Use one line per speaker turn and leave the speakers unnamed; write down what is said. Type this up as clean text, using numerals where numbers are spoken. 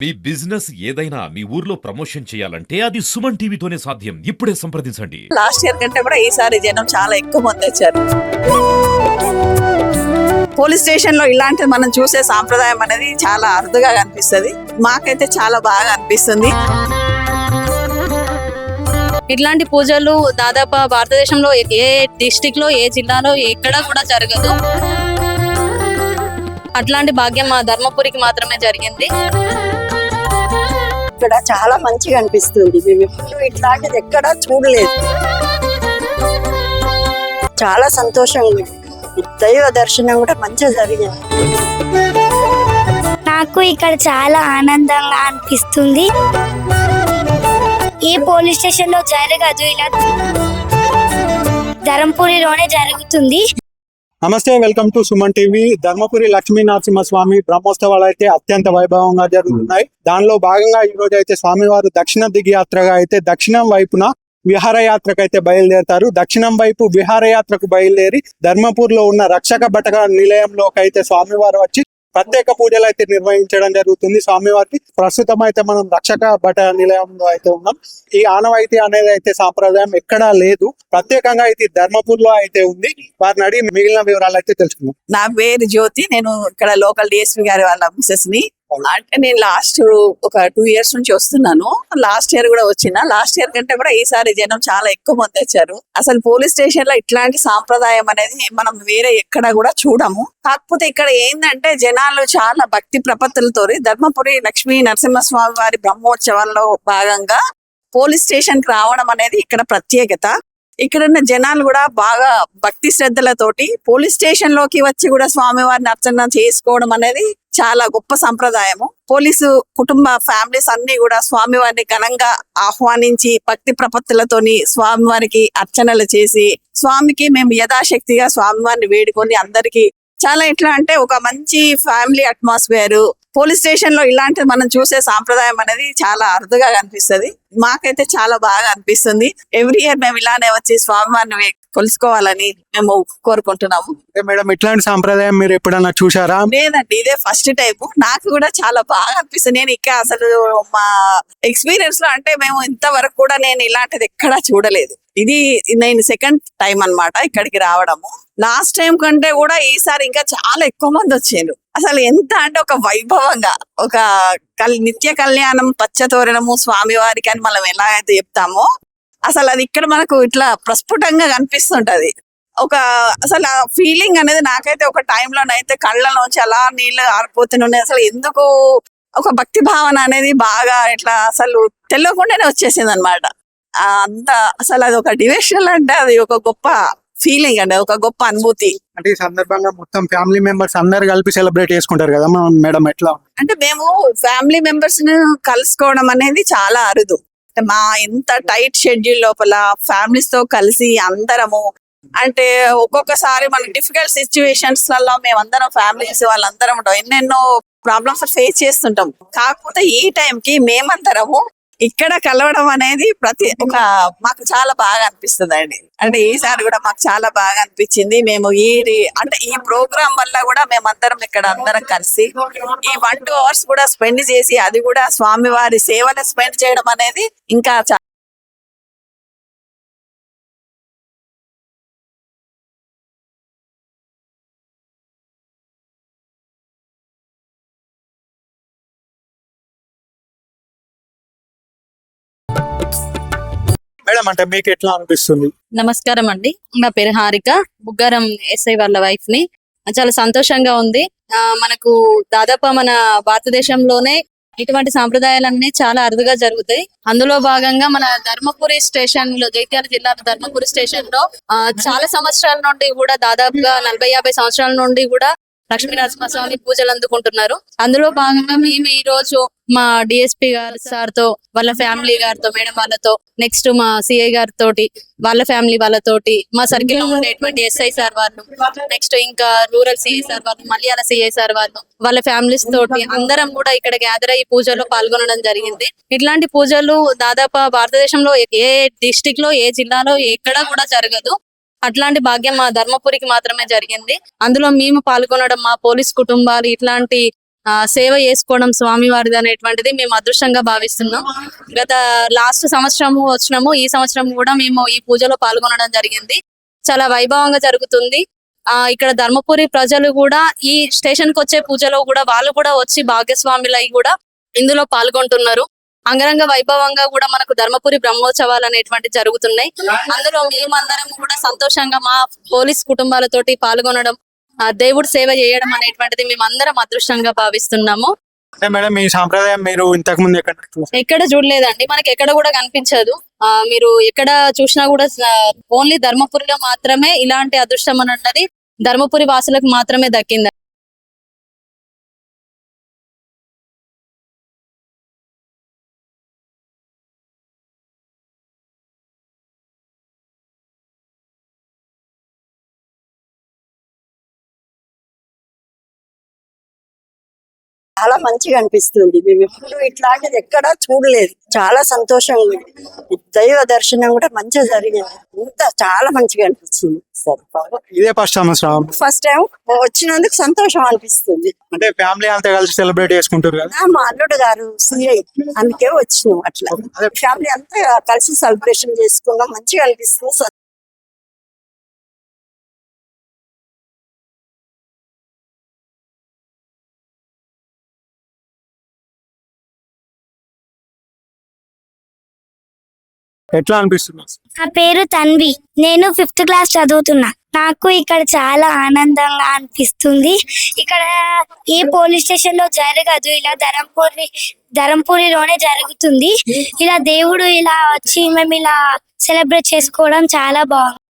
మీ business ఏదైనా మీ ఊర్లో promotion చేయాలంటే అది సుమన్ టీవీతోనే సాధ్యం. ఇప్పుడే సంప్రదించండి.
లాస్ట్ ఇయర్ కంటే కూడా ఈసారి జనం చాలా ఎక్కువ మంది వచ్చారు. పోలీస్ స్టేషన్ లో ఇలాంటిది మనం చూసే సాంప్రదాయం అనేది చాలా అరుదుగా కనిపిస్తుంది. మాకైతే చాలా బాగా అనిపిస్తుంది.
ఇట్లాంటి పూజలు దాదాపు భారతదేశంలో ఏ డిస్టిక్ లో ఏ జిల్లాలో ఎక్కడ కూడా జరగదు. అట్లాంటి భాగ్యం మా ధర్మపురికి మాత్రమే జరిగింది.
ఇక్కడ చాలా మంచిగా అనిపిస్తుంది. మేము ఎప్పుడు ఇట్లాంటిది ఎక్కడా చూడలేదు. చాలా సంతోషంగా ఉంది. దైవ దర్శనం కూడా మంచిగా జరిగింది.
నాకు ఇక్కడ చాలా ఆనందంగా అనిపిస్తుంది. ఈ పోలీస్ స్టేషన్ లో జరగదు, ఇలా ధర్మపురిలోనే జరుగుతుంది.
నమస్తే, welcome to Suman TV. Dharmapuri Lakshmi Narasimhaswamy బ్రహ్మోత్సవాలు అయితే అత్యంత వైభవంగా జరుగుతున్నాయి. దానిలో భాగంగా ఈ రోజు అయితే స్వామివారు దక్షిణ దిగి యాత్రగా అయితే దక్షిణం వైపున విహారయాత్రకు అయితే బయలుదేరుతారు. దక్షిణం వైపు విహారయాత్రకు బయలుదేరి ధర్మపూర్ లో ఉన్న రక్షక బటక నిలయంలోకి అయితే స్వామివారు వచ్చి ప్రత్యేక పూజలు అయితే నిర్వహించడం జరుగుతుంది. స్వామివారికి ప్రస్తుతం అయితే మనం రక్షక బట నిలయంలో అయితే ఉన్నాం. ఈ ఆనవాయితీ అనేది అయితే సాంప్రదాయం ఎక్కడా లేదు, ప్రత్యేకంగా అయితే ధర్మపూర్ లో అయితే ఉంది. వారిని అడిగి మిగిలిన వివరాలు అయితే తెలుసుకుందాం.
నా పేరు జ్యోతి. నేను ఇక్కడ లోకల్ డిఎస్పీ గారి వాళ్ళ మిసెస్ ని. అంటే నేను లాస్ట్ ఒక 2 years నుంచి వస్తున్నాను. లాస్ట్ ఇయర్ కూడా వచ్చిన. లాస్ట్ ఇయర్ కంటే కూడా ఈసారి జనం చాలా ఎక్కువ మంది వచ్చారు. అసలు పోలీస్ స్టేషన్ లో ఇట్లాంటి సాంప్రదాయం అనేది మనం వేరే ఎక్కడ కూడా చూడము. కాకపోతే ఇక్కడ ఏంటంటే జనాలు చాలా భక్తి ప్రపత్తులతో ధర్మపురి లక్ష్మీ నరసింహస్వామి వారి బ్రహ్మోత్సవాల్లో భాగంగా పోలీస్ స్టేషన్ కి రావడం అనేది ఇక్కడ ప్రత్యేకత. ఇక్కడ ఉన్న జనాలు కూడా బాగా భక్తి శ్రద్ధలతోటి పోలీస్ స్టేషన్ లోకి వచ్చి కూడా స్వామివారిని అర్చన చేసుకోవడం అనేది చాలా గొప్ప సంప్రదాయము. పోలీసు కుటుంబ ఫ్యామిలీస్ అన్ని కూడా స్వామివారిని ఘనంగా ఆహ్వానించి భక్తి ప్రపత్తులతోని స్వామివారికి అర్చనలు చేసి స్వామికి మేము యథాశక్తిగా స్వామివారిని వేడుకొని అందరికి చాలా ఎట్లా అంటే ఒక మంచి ఫ్యామిలీ అట్మాస్ఫియర్. పోలీస్ స్టేషన్ లో ఇలాంటిది మనం చూసే సాంప్రదాయం అనేది చాలా అరుదుగా కనిపిస్తుంది. మాకైతే చాలా బాగా అనిపిస్తుంది. ఎవ్రీ ఇయర్ మేము ఇలానే వచ్చి స్వామివారిని కొలుసుకోవాలని మేము కోరుకుంటున్నాము.
మేడం, ఇట్లాంటి సాంప్రదాయం మీరు ఎప్పుడన్నా చూసారా?
లేదండి, ఇదే ఫస్ట్ టైం. నాకు కూడా చాలా బాగా అనిపిస్తుంది. నేను ఇక అసలు మా ఎక్స్పీరియన్స్ లో అంటే మేము ఇంతవరకు కూడా నేను ఇలాంటిది ఎక్కడా చూడలేదు. ఇది నేను సెకండ్ టైం అన్నమాట ఇక్కడికి రావడము. లాస్ట్ టైం కంటే కూడా ఈసారి ఇంకా చాలా ఎక్కువ మంది వచ్చారు. అసలు ఎంత అంటే ఒక వైభవంగా ఒక నిత్య కళ్యాణం పచ్చతోరణము స్వామివారికి అని మనం ఎలా అయితే చెప్తామో అసలు అది ఇక్కడ మనకు ఇట్లా ప్రస్ఫుటంగా కనిపిస్తుంటది. ఒక అసలు ఆ ఫీలింగ్ అనేది నాకైతే ఒక టైంలోనైతే కళ్ళలోంచి అలా నీళ్ళు ఆరిపోతున్నాయి. అసలు ఎందుకు ఒక భక్తి భావన అనేది బాగా ఇట్లా అసలు తెలియకుండానే వచ్చేసింది అనమాట. అంత అసలు అది ఒక డివోషనల్ అంటే అది ఒక గొప్ప ఫీలింగ్ అండి, ఒక గొప్ప అనుభూతి.
అంటే ఈ సందర్భంగా మొత్తం ఫ్యామిలీ మెంబర్స్ అందరు కలిపి సెలబ్రేట్ చేసుకుంటారు కదా మేడం, ఎట్లా?
అంటే మేము ఫ్యామిలీ మెంబర్స్ ను కలుసుకోవడం అనేది చాలా అరుదు. మా ఎంత టైట్ షెడ్యూల్ లోపల ఫ్యామిలీస్ తో కలిసి అందరము అంటే ఒక్కొక్కసారి మనకి డిఫికల్ట్ సిచ్యువేషన్స్ లలో మేమందరం ఫ్యామిలీస్ వాళ్ళందరం ఉంటాం. ఎన్నెన్నో ప్రాబ్లమ్స్ ఫేస్ చేస్తుంటాం. కాకపోతే ఈ టైంకి మేమందరము ఇక్కడ కలవడం అనేది మాకు చాలా బాగా అనిపిస్తుంది అండి. అంటే ఈసారి కూడా మాకు చాలా బాగా అనిపించింది. మేము ఈ ప్రోగ్రామ్ వల్ల కూడా మేమందరం ఇక్కడ అందరం కలిసి ఈ 1-2 hours కూడా స్పెండ్ చేసి అది కూడా స్వామివారి సేవలు స్పెండ్ చేయడం అనేది ఇంకా
మేడం, అంటే మీకు ఎట్లా అనిపిస్తుంది?
నమస్కారం అండి, నా పేరు హారిక. బుగ్గారం ఎస్ఐ వాళ్ళ వైఫ్ ని. చాలా సంతోషంగా ఉంది. మనకు దాదాపు మన భారతదేశంలోనే ఇటువంటి సాంప్రదాయాలన్నీ చాలా అరుదుగా జరుగుతాయి. అందులో భాగంగా మన ధర్మపురి స్టేషన్ లో, జైత్యాల జిల్లాలో ధర్మపురి స్టేషన్ లో చాలా సంవత్సరాల నుండి కూడా దాదాపుగా 40-50 సంవత్సరాల నుండి కూడా లక్ష్మీ నరసింహస్వామి పూజలు అందుకుంటున్నారు. అందులో భాగంగా మేము ఈ రోజు మా డిఎస్పీ గారు సార్ తో, వాళ్ళ ఫ్యామిలీ గారితో, మేడం వాళ్ళతో, నెక్స్ట్ మా సిఐ గారితోటి, వాళ్ళ ఫ్యామిలీ వాళ్ళతోటి, మా సర్కిల్ లో ఉండేటువంటి ఎస్ఐ సార్ వాళ్ళు, నెక్స్ట్ ఇంకా రూరల్ సిఐ సార్ వాళ్ళు, మలయాళ సిఐ సార్ వాళ్ళు, వాళ్ళ ఫ్యామిలీస్ తోటి అందరం కూడా ఇక్కడ గ్యాదర్ అయ్యి పూజలో పాల్గొనడం జరిగింది. ఇట్లాంటి పూజలు దాదాపు భారతదేశంలో ఏ డిస్టిక్ లో ఏ జిల్లాలో ఎక్కడ కూడా జరగదు. అట్లాంటి భాగ్యం మా ధర్మపురికి మాత్రమే జరిగింది. అందులో మేము పాల్గొనడం, మా పోలీస్ కుటుంబాలు ఇట్లాంటి సేవ చేసుకోవడం స్వామి వారిది అనేటువంటిది మేము అదృష్టంగా భావిస్తున్నాం. గత లాస్ట్ సంవత్సరం వచ్చినాము, ఈ సంవత్సరం కూడా మేము ఈ పూజలో పాల్గొనడం జరిగింది. చాలా వైభవంగా జరుగుతుంది. ఇక్కడ ధర్మపురి ప్రజలు కూడా ఈ స్టేషన్ కి వచ్చే పూజలో కూడా వాళ్ళు కూడా వచ్చి భాగ్యస్వాములై కూడా ఇందులో పాల్గొంటున్నారు. అంగరంగ వైభవంగా కూడా మనకు ధర్మపురి బ్రహ్మోత్సవాలు అనేటువంటి జరుగుతున్నాయి. అందులో మేమందరం కూడా సంతోషంగా మా పోలీస్ కుటుంబాలతోటి పాల్గొనడం, దేవుడి సేవ చేయడం అనేటువంటిది మేమందరం అదృష్టంగా భావిస్తున్నాము.
అంటే మేడం ఈ సాంప్రదాయం మీరు ఇంతకు ముందు
ఎక్కడ చూడలేదండి, మనకి ఎక్కడ కూడా కనిపించదు. మీరు ఎక్కడ చూసినా కూడా ఓన్లీ ధర్మపురిలో మాత్రమే ఇలాంటి అదృష్టం అన్నది ధర్మపురి వాసులకు మాత్రమే దక్కింది.
చాలా మంచిగా అనిపిస్తుంది. మేము ఎప్పుడు ఇట్లాంటిది ఎక్కడా చూడలేదు. చాలా సంతోషంగా ఉంది. దైవ దర్శనం కూడా మంచిగా జరిగింది. చాలా మంచిగా అనిపిస్తుంది.
ఇదే ఫస్ట్ సంవత్సరం
ఫస్ట్ టైం వచ్చినందుకు సంతోషం అనిపిస్తుంది.
అంటే ఫ్యామిలీ అంతా కలిసి సెలబ్రేట్ చేసుకుంటారు కదా.
మా అల్లుడు గారు సిఐ, అందుకే వచ్చినాం. అట్లా ఫ్యామిలీ అంతా కలిసి సెలబ్రేషన్ చేసుకున్నాం. మంచిగా అనిపిస్తుంది.
ఎట్లా అనిపిస్తుంది?
నా పేరు తన్వి, నేను 5th క్లాస్ చదువుతున్నా. నాకు ఇక్కడ చాలా ఆనందంగా అనిపిస్తుంది. ఇక్కడ ఈ పోలీస్ స్టేషన్ లో జరగదు, ఇలా ధరంపూరిలోనే జరుగుతుంది. ఇలా దేవుడు ఇలా వచ్చి మేము ఇలా సెలబ్రేట్ చేసుకోవడం చాలా బాగుంది.